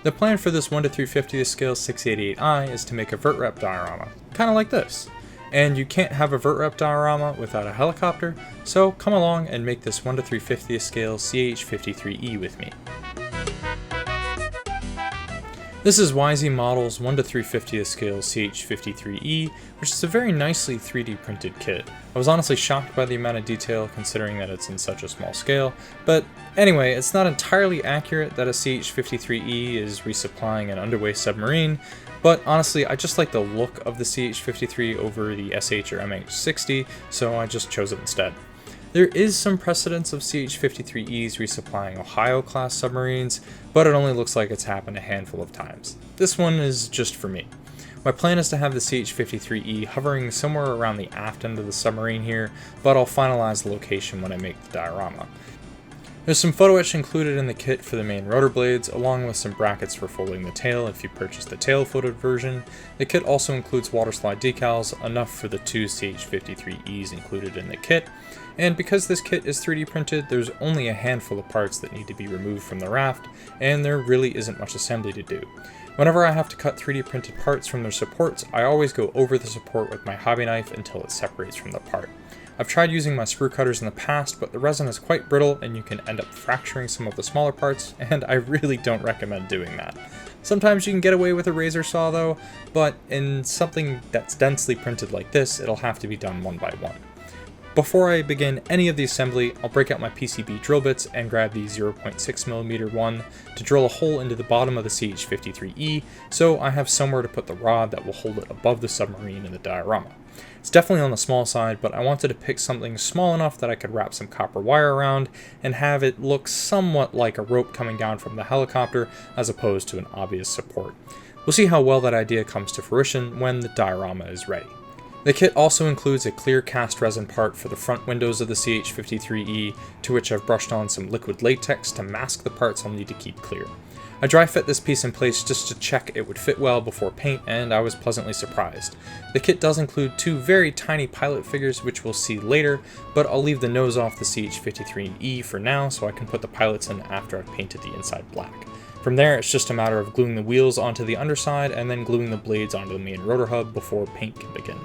The plan for this 1:350 scale 688i is to make a VERTREP diorama, kind of like this. And you can't have a VERTREP diorama without a helicopter, so come along and make this 1:350 scale CH-53E with me. This is YZ Model's 1:350 scale CH-53E, which is a very nicely 3D printed kit. I was honestly shocked by the amount of detail considering that it's in such a small scale, but anyway, it's not entirely accurate that a CH-53E is resupplying an underway submarine, but honestly I just like the look of the CH-53 over the SH or MH-60, so I just chose it instead. There is some precedence of CH-53Es resupplying Ohio-class submarines, but it only looks like it's happened a handful of times. This one is just for me. My plan is to have the CH-53E hovering somewhere around the aft end of the submarine here, but I'll finalize the location when I make the diorama. There's some photo etch included in the kit for the main rotor blades, along with some brackets for folding the tail if you purchase the tail-footed version. The kit also includes water slide decals, enough for the 2 CH-53Es included in the kit, and because this kit is 3D printed, there's only a handful of parts that need to be removed from the raft, and there really isn't much assembly to do. Whenever I have to cut 3D printed parts from their supports, I always go over the support with my hobby knife until it separates from the part. I've tried using my sprue cutters in the past, but the resin is quite brittle and you can end up fracturing some of the smaller parts, and I really don't recommend doing that. Sometimes you can get away with a razor saw though, but in something that's densely printed like this, it'll have to be done one by one. Before I begin any of the assembly, I'll break out my PCB drill bits and grab the 0.6mm one to drill a hole into the bottom of the CH-53E, so I have somewhere to put the rod that will hold it above the submarine in the diorama. It's definitely on the small side, but I wanted to pick something small enough that I could wrap some copper wire around and have it look somewhat like a rope coming down from the helicopter as opposed to an obvious support. We'll see how well that idea comes to fruition when the diorama is ready. The kit also includes a clear cast resin part for the front windows of the CH-53E, to which I've brushed on some liquid latex to mask the parts I'll need to keep clear. I dry fit this piece in place just to check it would fit well before paint, and I was pleasantly surprised. The kit does include 2 very tiny pilot figures which we'll see later, but I'll leave the nose off the CH-53E for now so I can put the pilots in after I've painted the inside black. From there, it's just a matter of gluing the wheels onto the underside and then gluing the blades onto the main rotor hub before paint can begin.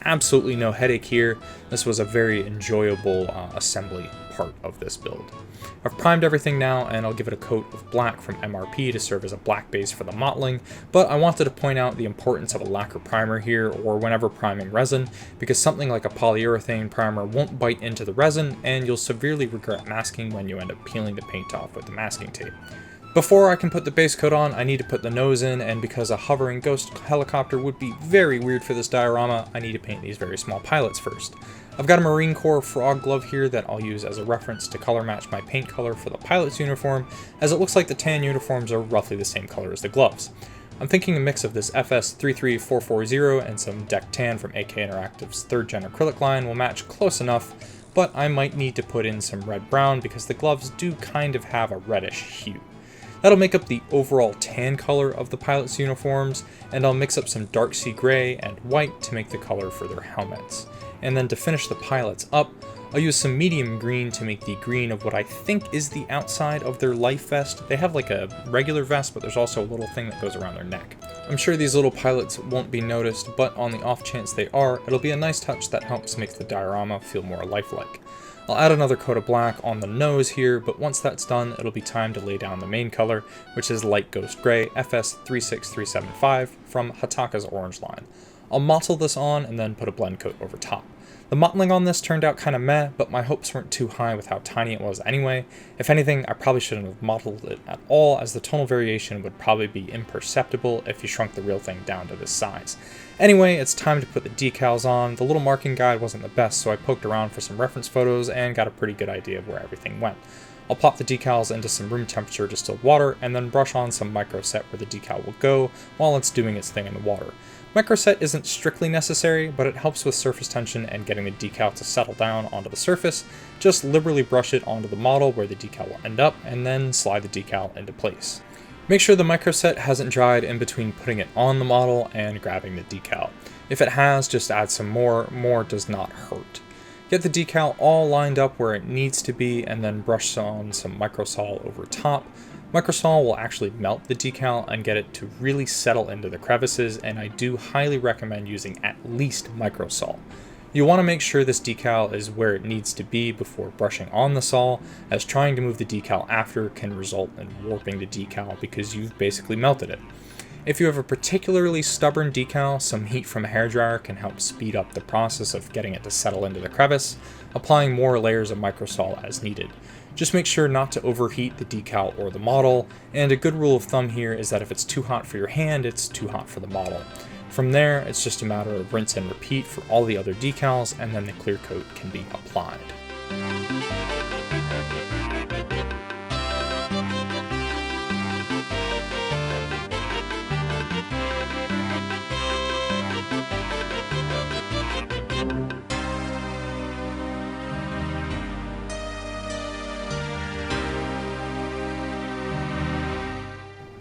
Absolutely no headache here. This was a very enjoyable assembly part of this build. I've primed everything now, and I'll give it a coat of black from MRP to serve as a black base for the mottling, but I wanted to point out the importance of a lacquer primer here, or whenever priming resin, because something like a polyurethane primer won't bite into the resin, and you'll severely regret masking when you end up peeling the paint off with the masking tape. Before I can put the base coat on, I need to put the nose in, and because a hovering ghost helicopter would be very weird for this diorama, I need to paint these very small pilots first. I've got a Marine Corps frog glove here that I'll use as a reference to color match my paint color for the pilot's uniform, as it looks like the tan uniforms are roughly the same color as the gloves. I'm thinking a mix of this FS33440 and some Deck Tan from AK Interactive's 3rd Gen acrylic line will match close enough, but I might need to put in some red-brown because the gloves do kind of have a reddish hue. That'll make up the overall tan color of the pilot's uniforms, and I'll mix up some dark sea gray and white to make the color for their helmets. And then to finish the pilots up, I'll use some medium green to make the green of what I think is the outside of their life vest. They have like a regular vest, but there's also a little thing that goes around their neck. I'm sure these little pilots won't be noticed, but on the off chance they are, it'll be a nice touch that helps make the diorama feel more lifelike. I'll add another coat of black on the nose here, but once that's done, it'll be time to lay down the main color, which is light ghost gray FS36375 from Hataka's orange line. I'll mottle this on and then put a blend coat over top. The mottling on this turned out kinda meh, but my hopes weren't too high with how tiny it was anyway. If anything, I probably shouldn't have mottled it at all, as the tonal variation would probably be imperceptible if you shrunk the real thing down to this size. Anyway, it's time to put the decals on. The little marking guide wasn't the best, so I poked around for some reference photos and got a pretty good idea of where everything went. I'll plop the decals into some room temperature distilled water and then brush on some microset where the decal will go while it's doing its thing in the water. Microset isn't strictly necessary, but it helps with surface tension and getting the decal to settle down onto the surface. Just liberally brush it onto the model where the decal will end up, and then slide the decal into place. Make sure the microset hasn't dried in between putting it on the model and grabbing the decal. If it has, just add some more. More does not hurt. Get the decal all lined up where it needs to be, and then brush on some microsol over top. Microsol will actually melt the decal and get it to really settle into the crevices, and I do highly recommend using at least Microsol. You want to make sure this decal is where it needs to be before brushing on the sol, as trying to move the decal after can result in warping the decal because you've basically melted it. If you have a particularly stubborn decal, some heat from a hairdryer can help speed up the process of getting it to settle into the crevice, applying more layers of Microsol as needed. Just make sure not to overheat the decal or the model, and a good rule of thumb here is that if it's too hot for your hand, it's too hot for the model. From there, it's just a matter of rinse and repeat for all the other decals, and then the clear coat can be applied.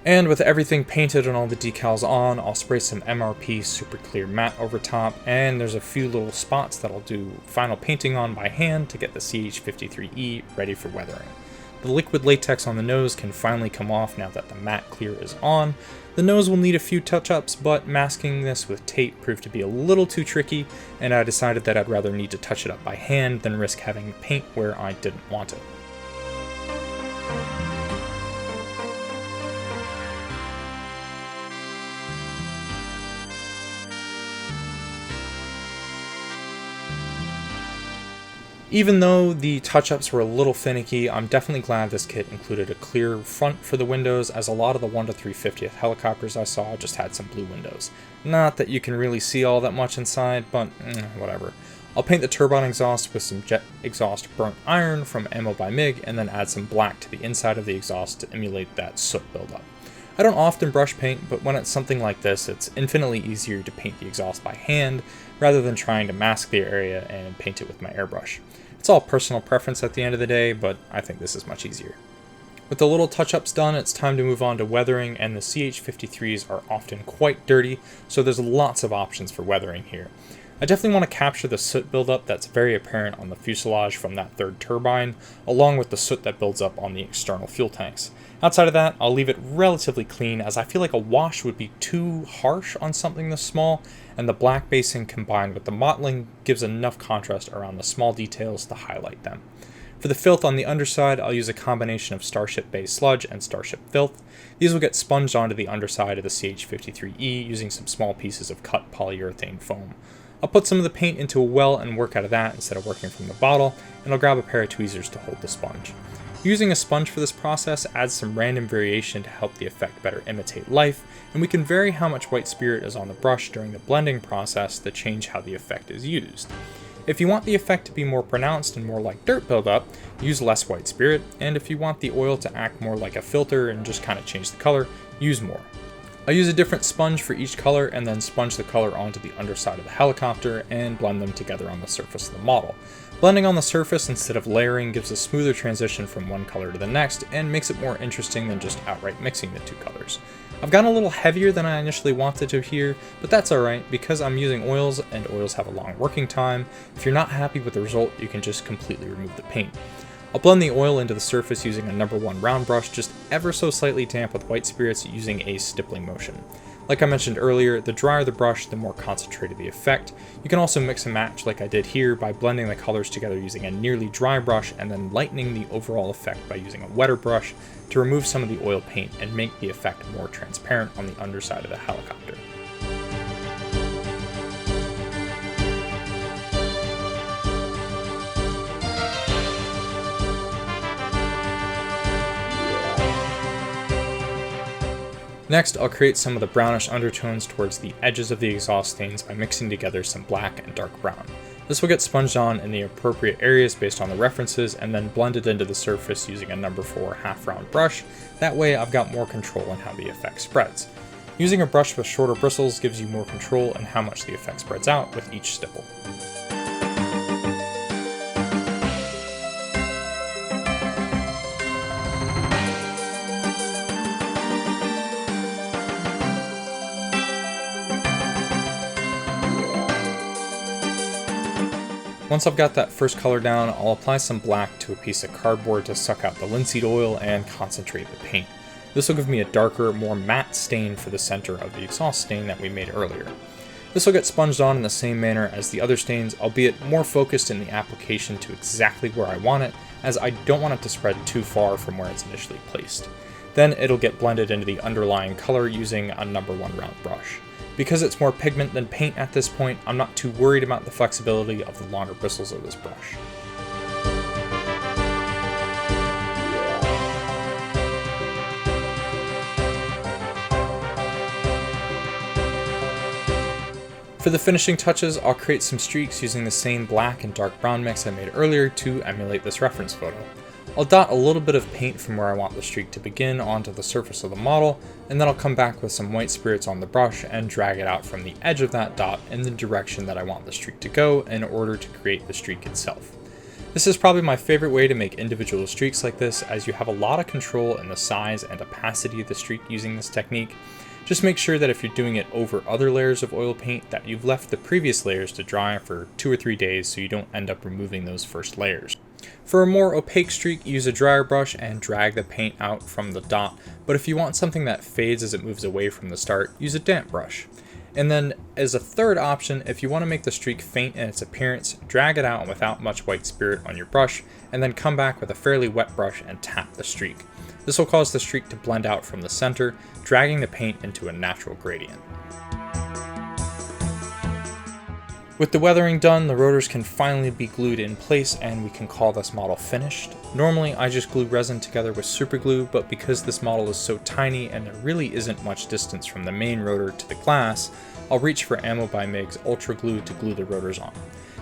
And with everything painted and all the decals on, I'll spray some MRP Super Clear Matte over top, and there's a few little spots that I'll do final painting on by hand to get the CH-53E ready for weathering. The liquid latex on the nose can finally come off now that the matte clear is on. The nose will need a few touch-ups, but masking this with tape proved to be a little too tricky, and I decided that I'd rather need to touch it up by hand than risk having paint where I didn't want it. Even though the touch-ups were a little finicky, I'm definitely glad this kit included a clear front for the windows, as a lot of the 1/350th helicopters I saw just had some blue windows. Not that you can really see all that much inside, but whatever. I'll paint the turbine exhaust with some jet exhaust burnt iron from Ammo by MiG, and then add some black to the inside of the exhaust to emulate that soot buildup. I don't often brush paint, but when it's something like this, it's infinitely easier to paint the exhaust by hand, rather than trying to mask the area and paint it with my airbrush. It's all personal preference at the end of the day, but I think this is much easier. With the little touch-ups done, it's time to move on to weathering, and the CH-53s are often quite dirty, so there's lots of options for weathering here. I definitely want to capture the soot buildup that's very apparent on the fuselage from that third turbine, along with the soot that builds up on the external fuel tanks. Outside of that, I'll leave it relatively clean, as I feel like a wash would be too harsh on something this small, and the black basing combined with the mottling gives enough contrast around the small details to highlight them. For the filth on the underside, I'll use a combination of Starship Bay sludge and Starship filth. These will get sponged onto the underside of the CH-53E using some small pieces of cut polyurethane foam. I'll put some of the paint into a well and work out of that instead of working from the bottle, and I'll grab a pair of tweezers to hold the sponge. Using a sponge for this process adds some random variation to help the effect better imitate life, and we can vary how much white spirit is on the brush during the blending process to change how the effect is used. If you want the effect to be more pronounced and more like dirt buildup, use less white spirit, and if you want the oil to act more like a filter and just kind of change the color, use more. I use a different sponge for each color and then sponge the color onto the underside of the helicopter and blend them together on the surface of the model. Blending on the surface instead of layering gives a smoother transition from one color to the next and makes it more interesting than just outright mixing the two colors. I've gotten a little heavier than I initially wanted to here, but that's alright because I'm using oils and oils have a long working time. If you're not happy with the result, you can just completely remove the paint. I'll blend the oil into the surface using a number 1 round brush, just ever so slightly damp with white spirits using a stippling motion. Like I mentioned earlier, the drier the brush, the more concentrated the effect. You can also mix and match like I did here by blending the colors together using a nearly dry brush and then lightening the overall effect by using a wetter brush to remove some of the oil paint and make the effect more transparent on the underside of the helicopter. Next, I'll create some of the brownish undertones towards the edges of the exhaust stains by mixing together some black and dark brown. This will get sponged on in the appropriate areas based on the references and then blended into the surface using a number 4 half round brush. That way I've got more control on how the effect spreads. Using a brush with shorter bristles gives you more control in how much the effect spreads out with each stipple. Once I've got that first color down, I'll apply some black to a piece of cardboard to suck out the linseed oil and concentrate the paint. This will give me a darker, more matte stain for the center of the exhaust stain that we made earlier. This will get sponged on in the same manner as the other stains, albeit more focused in the application to exactly where I want it, as I don't want it to spread too far from where it's initially placed. Then it'll get blended into the underlying color using a number 1 round brush. Because it's more pigment than paint at this point, I'm not too worried about the flexibility of the longer bristles of this brush. For the finishing touches, I'll create some streaks using the same black and dark brown mix I made earlier to emulate this reference photo. I'll dot a little bit of paint from where I want the streak to begin onto the surface of the model, and then I'll come back with some white spirits on the brush and drag it out from the edge of that dot in the direction that I want the streak to go in order to create the streak itself. This is probably my favorite way to make individual streaks like this, as you have a lot of control in the size and opacity of the streak using this technique. Just make sure that if you're doing it over other layers of oil paint, that you've left the previous layers to dry for 2 or 3 days so you don't end up removing those first layers. For a more opaque streak, use a dryer brush and drag the paint out from the dot, but if you want something that fades as it moves away from the start, use a damp brush. And then, as a third option, if you want to make the streak faint in its appearance, drag it out without much white spirit on your brush, and then come back with a fairly wet brush and tap the streak. This will cause the streak to blend out from the center, dragging the paint into a natural gradient. With the weathering done, the rotors can finally be glued in place and we can call this model finished. Normally I just glue resin together with super glue, but because this model is so tiny and there really isn't much distance from the main rotor to the glass, I'll reach for Ammo by MIG's Ultra Glue to glue the rotors on.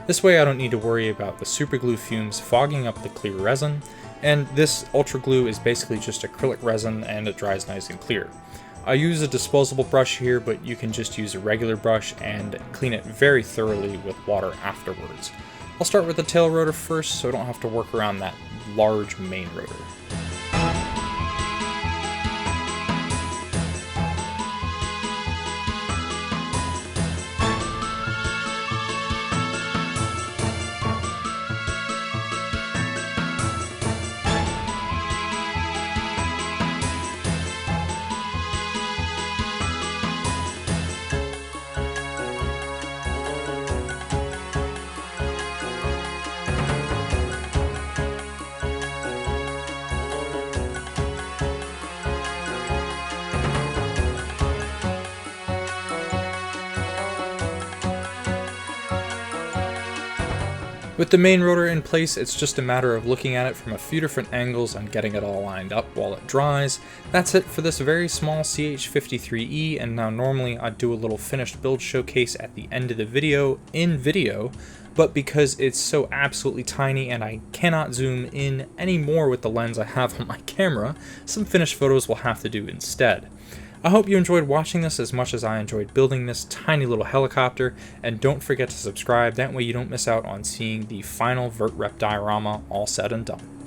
This way I don't need to worry about the super glue fumes fogging up the clear resin, and this Ultra Glue is basically just acrylic resin and it dries nice and clear. I use a disposable brush here, but you can just use a regular brush and clean it very thoroughly with water afterwards. I'll start with the tail rotor first so I don't have to work around that large main rotor. With the main rotor in place, it's just a matter of looking at it from a few different angles and getting it all lined up while it dries. That's it for this very small CH-53E, and now normally I'd do a little finished build showcase at the end of the video, but because it's so absolutely tiny and I cannot zoom in any more with the lens I have on my camera, some finished photos will have to do instead. I hope you enjoyed watching this as much as I enjoyed building this tiny little helicopter, and don't forget to subscribe, that way you don't miss out on seeing the final VERTREP Diorama all said and done.